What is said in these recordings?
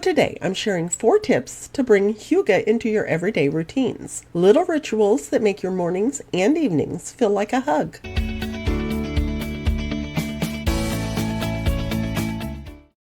Today, I'm sharing 4 tips to bring hygge into your everyday routines. Little rituals that make your mornings and evenings feel like a hug.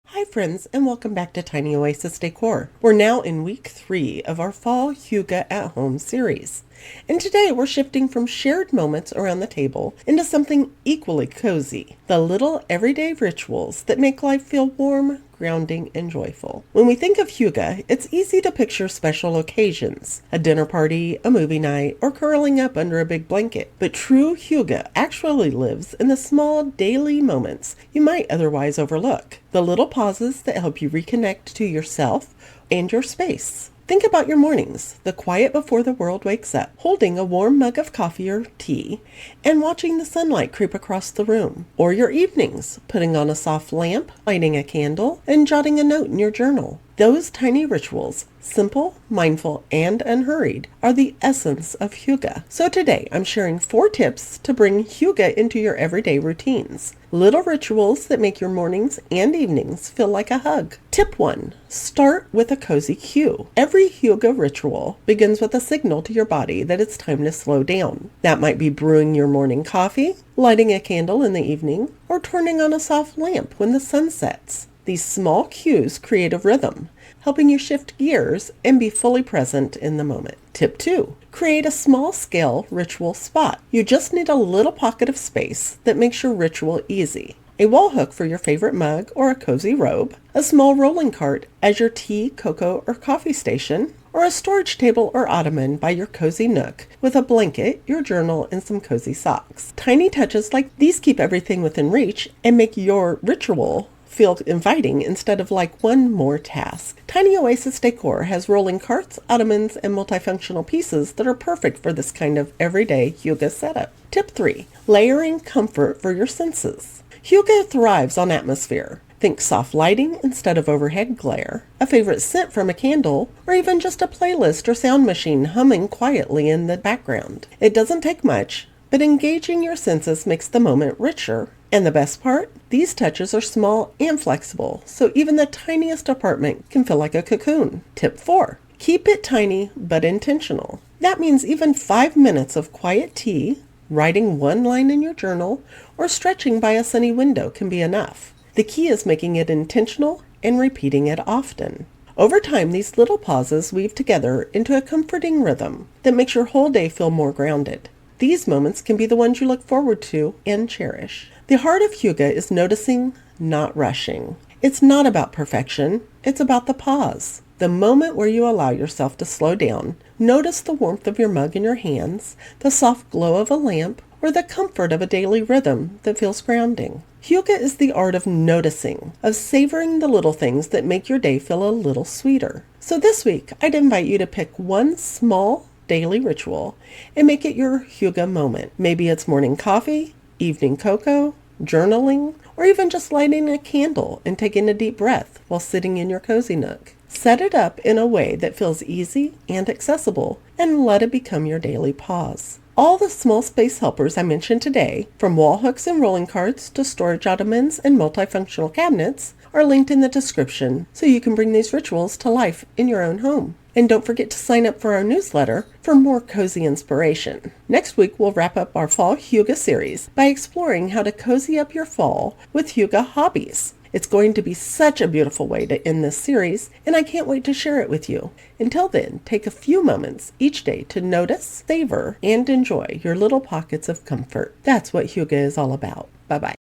Hi friends, and welcome back to Tiny Oasis Decor. We're now in week 3 of our Fall Hygge at Home series. And today we're shifting from shared moments around the table into something equally cozy. The little everyday rituals that make life feel warm, grounding, and joyful. When we think of hygge, it's easy to picture special occasions, a dinner party, a movie night, or curling up under a big blanket. But true hygge actually lives in the small daily moments you might otherwise overlook. The little pauses that help you reconnect to yourself and your space. Think about your mornings, the quiet before the world wakes up, holding a warm mug of coffee or tea, and watching the sunlight creep across the room. Or your evenings, putting on a soft lamp, lighting a candle, and jotting a note in your journal. Those tiny rituals, simple, mindful, and unhurried, are the essence of hygge. So today, I'm sharing 4 tips to bring hygge into your everyday routines. Little rituals that make your mornings and evenings feel like a hug. Tip 1. Start with a cozy cue. Every hygge ritual begins with a signal to your body that it's time to slow down. That might be brewing your morning coffee, lighting a candle in the evening, or turning on a soft lamp when the sun sets. These small cues create a rhythm, helping you shift gears and be fully present in the moment. Tip 2. Create a small-scale ritual spot. You just need a little pocket of space that makes your ritual easy. A wall hook for your favorite mug or a cozy robe, a small rolling cart as your tea, cocoa, or coffee station, or a storage table or ottoman by your cozy nook with a blanket, your journal, and some cozy socks. Tiny touches like these keep everything within reach and make your ritual feel inviting instead of like one more task. Tiny Oasis Decor has rolling carts, ottomans, and multifunctional pieces that are perfect for this kind of everyday hygge setup. Tip 3. Layering comfort for your senses. Hygge thrives on atmosphere. Think soft lighting instead of overhead glare, a favorite scent from a candle, or even just a playlist or sound machine humming quietly in the background. It doesn't take much, but engaging your senses makes the moment richer. And the best part? These touches are small and flexible, so even the tiniest apartment can feel like a cocoon. Tip 4. Keep it tiny but intentional. That means even 5 minutes of quiet tea, writing one line in your journal, or stretching by a sunny window can be enough. The key is making it intentional and repeating it often. Over time, these little pauses weave together into a comforting rhythm that makes your whole day feel more grounded. These moments can be the ones you look forward to and cherish. The heart of hygge is noticing, not rushing. It's not about perfection, it's about the pause. The moment where you allow yourself to slow down, notice the warmth of your mug in your hands, the soft glow of a lamp, or the comfort of a daily rhythm that feels grounding. Hygge is the art of noticing, of savoring the little things that make your day feel a little sweeter. So this week, I'd invite you to pick one small daily ritual and make it your hygge moment. Maybe it's morning coffee, evening cocoa, journaling, or even just lighting a candle and taking a deep breath while sitting in your cozy nook. Set it up in a way that feels easy and accessible, and let it become your daily pause. All the small space helpers I mentioned today, from wall hooks and rolling carts to storage ottomans and multifunctional cabinets, are linked in the description so you can bring these rituals to life in your own home. And don't forget to sign up for our newsletter for more cozy inspiration. Next week, we'll wrap up our Fall Hygge series by exploring how to cozy up your fall with hygge hobbies. It's going to be such a beautiful way to end this series, and I can't wait to share it with you. Until then, take a few moments each day to notice, savor, and enjoy your little pockets of comfort. That's what hygge is all about. Bye-bye.